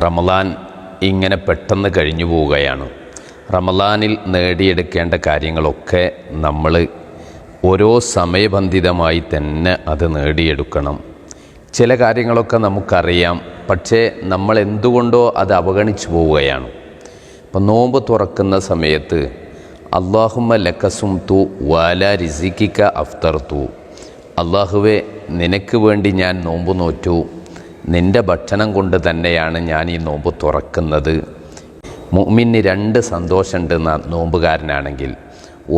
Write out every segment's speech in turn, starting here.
റമളാൻ ഇങ്ങനെ പെട്ടെന്ന് കഴിഞ്ഞു പോവുകയാണ്. റമളാനിൽ നേടിയെടുക്കേണ്ട കാര്യങ്ങളൊക്കെ നമ്മൾ ഓരോ സമയബന്ധിതമായി തന്നെ അത് നേടിയെടുക്കണം. ചില കാര്യങ്ങളൊക്കെ നമുക്കറിയാം, പക്ഷേ നമ്മൾ എന്തുകൊണ്ടോ അത് അവഗണിച്ചു പോവുകയാണ്. ഇപ്പം നോമ്പ് തുറക്കുന്ന സമയത്ത് അല്ലാഹുമ്മ ലക്കസും തു വാല റിസിക്കിക്ക അഫ്തർ തു, അള്ളാഹുവെ നിനക്ക് വേണ്ടി ഞാൻ നോമ്പ് നോറ്റു, നിൻ്റെ ഭക്ഷണം കൊണ്ട് തന്നെയാണ് ഞാൻ ഈ നോമ്പ് തുറക്കുന്നത്. മുഅ്മിന് രണ്ട് സന്തോഷമുണ്ടെന്ന നോമ്പുകാരനാണെങ്കിൽ,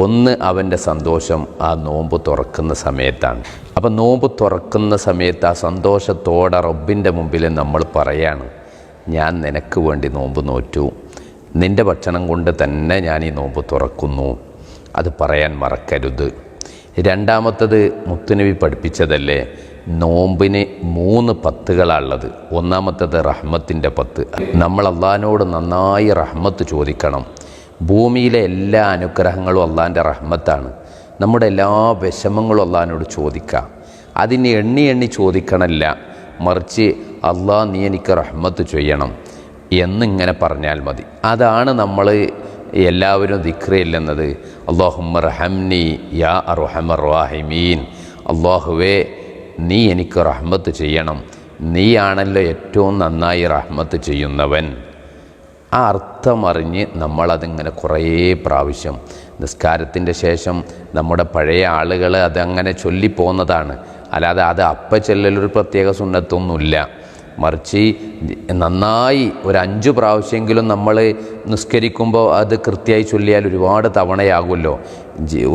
ഒന്ന് അവൻ്റെ സന്തോഷം ആ നോമ്പ് തുറക്കുന്ന സമയത്താണ്. അപ്പം നോമ്പ് തുറക്കുന്ന സമയത്ത് ആ സന്തോഷത്തോടെ റബ്ബിൻ്റെ മുമ്പിൽ നമ്മൾ പറയാണ്, ഞാൻ നിനക്ക് വേണ്ടി നോമ്പ് നോറ്റു, നിൻ്റെ ഭക്ഷണം കൊണ്ട് തന്നെ ഞാൻ ഈ നോമ്പ് തുറക്കുന്നു. അത് പറയാൻ മറക്കരുത്. രണ്ടാമത്തത് മുത്തുനബി പഠിപ്പിച്ചതല്ലേ, നോമ്പിന് 3 പത്തുകളാണുള്ളത്. ഒന്നാമത്തത് റഹ്മത്തിൻ്റെ 10. നമ്മൾ അള്ളാഹിനോട് നന്നായി റഹ്മത്ത് ചോദിക്കണം. ഭൂമിയിലെ എല്ലാ അനുഗ്രഹങ്ങളും അള്ളാഹിൻ്റെ റഹ്മത്താണ്. നമ്മുടെ എല്ലാ വിഷമങ്ങളും അള്ളാഹിനോട് ചോദിക്കാം. അതിന് എണ്ണി ചോദിക്കണമല്ല, മറിച്ച് അള്ളാഹ് നീ എനിക്ക് റഹ്മത്ത് ചെയ്യണം എന്നിങ്ങനെ പറഞ്ഞാൽ മതി. അതാണ് നമ്മൾ എല്ലാവരും ദിക്റ് ചെല്ലുന്നത്. അല്ലാഹുമ്മ റഹംനി യാ അർഹമർ റഹീമീൻ, അള്ളാഹുവേ നീ എനിക്ക് റഹ്മത്ത് ചെയ്യണം, നീയാണല്ലോ ഏറ്റവും നന്നായി റഹ്മത്ത് ചെയ്യുന്നവൻ. ആ അർത്ഥമറിഞ്ഞ് നമ്മളതിങ്ങനെ കുറേ പ്രാവശ്യം നിസ്കാരത്തിൻ്റെ ശേഷം നമ്മുടെ പഴയ ആളുകൾ അതങ്ങനെ ചൊല്ലിപ്പോകുന്നതാണ്. അല്ലാതെ അത് ചെല്ലലൊരു പ്രത്യേക സുന്നത്തൊന്നുമില്ല. മറിച്ച് നന്നായി ഒരു 5 പ്രാവശ്യമെങ്കിലും നമ്മൾ നിസ്കരിക്കുമ്പോൾ അത് കൃത്യമായി ചൊല്ലിയാൽ ഒരുപാട് തവണയാകുമല്ലോ.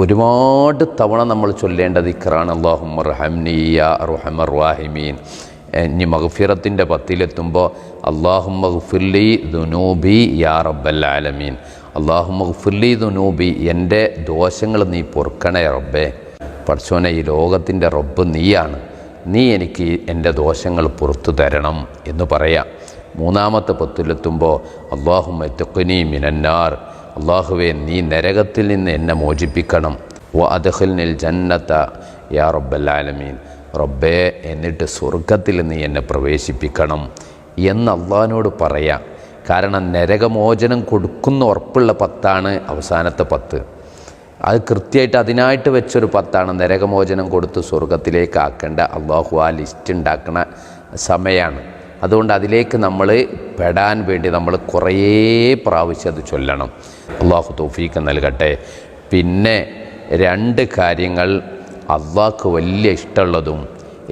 ഒരുപാട് തവണ നമ്മൾ ചൊല്ലേണ്ട ദിക്റാണ് അല്ലാഹുമ്മ റഹംനി യാ അർഹമർ റഹീമീൻ. ഇനി മഗ്ഫിറത്തിൻ്റെ 10-ലെത്തുമ്പോൾ അല്ലാഹുമ്മ ഗ്ഫിർലി ദുനൂബി യാ റബ്ബൽ ആലമീൻ, അല്ലാഹുമ്മ ഗ്ഫിർലി ദുനൂബി, എൻ്റെ ദോഷങ്ങൾ നീ പൊറുക്കണേ റബ്ബേ. പടച്ചോനെ, ഈ ലോകത്തിൻ്റെ റബ്ബ് നീയാണ്, നീ എനിക്ക് എൻ്റെ ദോഷങ്ങൾ പുറത്തു തരണം എന്ന് പറയാം. മൂന്നാമത്തെ 10-ലെത്തുമ്പോൾ അല്ലാഹുമ്മ ഇത്ഖിനി മിനന്നാർ, അല്ലാഹുവേ നീ നരകത്തിൽ നിന്ന് എന്നെ മോചിപ്പിക്കണം. വ അദ്ഖിൽനിൽ ജന്നത യാ റബ്ബൽ ആലമീൻ, റബ്ബേ എന്നിട്ട് സ്വർഗത്തിൽ നീ എന്നെ പ്രവേശിപ്പിക്കണം എന്ന് അള്ളാഹിനോട് പറയാം. കാരണം നരകമോചനം കൊടുക്കുന്ന ഉറപ്പുള്ള 10 അവസാനത്തെ 10. അത് കൃത്യമായിട്ട് അതിനായിട്ട് വെച്ചൊരു 10 നരകമോചനം കൊടുത്ത് സ്വർഗത്തിലേക്ക് ആക്കേണ്ട. അള്ളാഹു ആ ലിസ്റ്റ് ഉണ്ടാക്കുന്ന സമയമാണ്. അതുകൊണ്ട് അതിലേക്ക് നമ്മൾ പെടാൻ വേണ്ടി നമ്മൾ കുറേ പ്രാവശ്യം അത് ചൊല്ലണം. അള്ളാഹു തൗഫീഖ് നൽകട്ടെ. പിന്നെ 2 കാര്യങ്ങൾ അള്ളാഹ്ക്ക് വലിയ ഇഷ്ടമുള്ളതും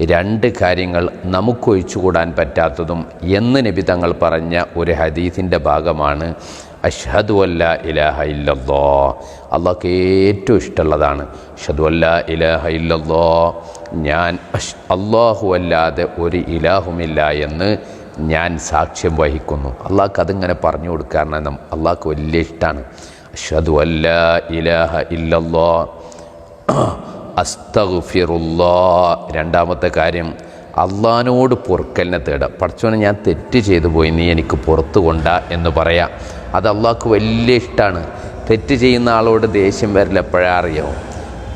2 കാര്യങ്ങൾ നമുക്ക് ഒഴിച്ചുകൂടാൻ പറ്റാത്തതും എന്ന് നബി തങ്ങൾ പറഞ്ഞ ഒരു ഹദീസിൻ്റെ ഭാഗമാണ് അഷ്ഹദു അല്ലാ ഇലാഹ ഇല്ലല്ലാഹ്. അള്ളാഹ്ക്ക് ഏറ്റവും ഇഷ്ടമുള്ളതാണ് അഷ്ഹദു അല്ലാ ഇലാഹ ഇല്ലല്ലാഹ്, ഞാൻ അല്ലാഹു അല്ലാതെ ഒരു ഇലാഹുമില്ല എന്ന് ഞാൻ സാക്ഷ്യം വഹിക്കുന്നു. അള്ളാഹ്ക്ക് അതിങ്ങനെ പറഞ്ഞു കൊടുക്കാറുണ്ട്. അള്ളാഹ്ക്ക് വലിയ ഇഷ്ടമാണ്. അഷ്ഹദു അല്ലാ ഇലാഹ ഇല്ലല്ലാഹ് അസ്തഗ്ഫിറുല്ലാഹ്. രണ്ടാമത്തെ കാര്യം അള്ളാഹിനോട് പൊറുക്കലിനെ തേടുക. പടച്ചോനെ, ഞാൻ തെറ്റ് ചെയ്തു പോയി, നീ എനിക്ക് പുറത്തു കൊണ്ടാ എന്ന് പറയാം. അത് അള്ളാഹ്ക്ക് വലിയ ഇഷ്ടമാണ്. തെറ്റ് ചെയ്യുന്ന ആളോട് ദേഷ്യം വരില്ല. എപ്പോഴാ അറിയാമോ?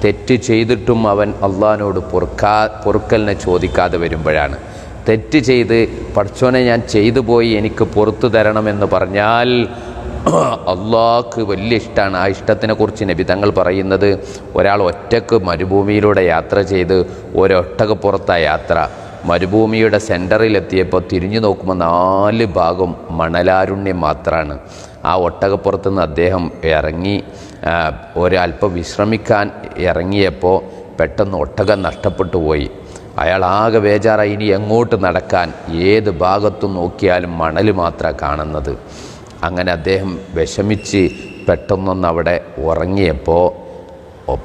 തെറ്റ് ചെയ്തിട്ടും അവൻ അള്ളാഹിനോട് പൊറുക്കലിനെ ചോദിക്കാതെ വരുമ്പോഴാണ്. തെറ്റ് ചെയ്ത് പടച്ചോനെ ഞാൻ ചെയ്തു പോയി, എനിക്ക് പുറത്തു തരണമെന്ന് പറഞ്ഞാൽ അള്ളാഹ്ക്ക് വലിയ ഇഷ്ടമാണ്. ആ ഇഷ്ടത്തിനെക്കുറിച്ച് നബി തങ്ങൾ പറയുന്നത്, ഒരാൾ ഒറ്റക്ക് മരുഭൂമിയിലൂടെ യാത്ര ചെയ്ത് ഒരൊട്ടകപ്പുറത്താ യാത്ര. മരുഭൂമിയുടെ സെൻറ്ററിലെത്തിയപ്പോൾ തിരിഞ്ഞു നോക്കുമ്പോൾ 4 ഭാഗം മണലാരുണ്യം മാത്രമാണ്. ആ ഒട്ടകപ്പുറത്ത് നിന്ന് അദ്ദേഹം ഇറങ്ങി ഒരല്പം വിശ്രമിക്കാൻ ഇറങ്ങിയപ്പോൾ പെട്ടെന്ന് ഒട്ടകം നഷ്ടപ്പെട്ടു പോയി. അയാൾ ആകെ ബേജാറായി. ഇനി എങ്ങോട്ട് നടക്കാൻ? ഏത് ഭാഗത്തും നോക്കിയാലും മണൽ മാത്രമാണ് കാണുന്നത്. അങ്ങനെ അദ്ദേഹം വിഷമിച്ച് പെട്ടെന്നൊന്ന് അവിടെ ഉറങ്ങിയപ്പോൾ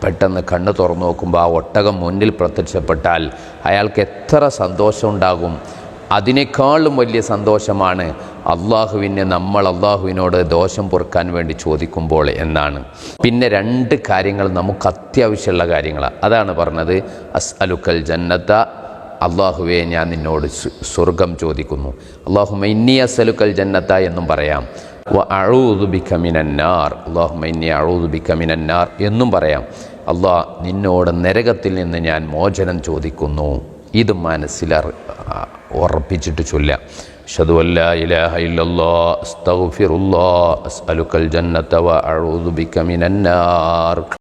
പെട്ടെന്ന് കണ്ണ് തുറന്നു നോക്കുമ്പോൾ ആ ഒട്ടകം മുന്നിൽ പ്രത്യക്ഷപ്പെട്ടാൽ അയാൾക്ക് എത്ര സന്തോഷം ഉണ്ടാകും. അതിനേക്കാളും വലിയ സന്തോഷമാണ് നമ്മൾ അള്ളാഹുവിനോട് ദോഷം പൊറുക്കാൻ വേണ്ടി ചോദിക്കുമ്പോൾ എന്നാണ്. പിന്നെ 2 കാര്യങ്ങൾ നമുക്ക് അത്യാവശ്യമുള്ള കാര്യങ്ങളാണ്. അതാണ് പറഞ്ഞത് അസ്അലുക്കൽ ജന്നത, അള്ളാഹുവേ ഞാൻ നിന്നോട് സ്വർഗം ചോദിക്കുന്നു. അല്ലാഹുമ്മ ഇന്നി അസ്അലുക്കൽ ജന്നത എന്നും പറയാം. വ അഊദു ബിക മിനന്നാർ, അല്ലാഹുമ്മ ഇന്നി അഊദു ബിക മിനന്നാർ എന്നും പറയാം. അള്ളാഹ് നിന്നോട് നരകത്തിൽ നിന്ന് ഞാൻ മോചനം ചോദിക്കുന്നു. ഇത് മനസ്സിൽ ഉറപ്പിച്ചിട്ട് ചൊല്ലാം. അഷ്ഹദു അല്ലാ ഇലാഹ ഇല്ലല്ലാഹ് അസ്തഗ്ഫിറുല്ലാഹ് അസ്അലുക്കൽ ജന്നത വ അഊദു ബിക മിനൻ നാർ.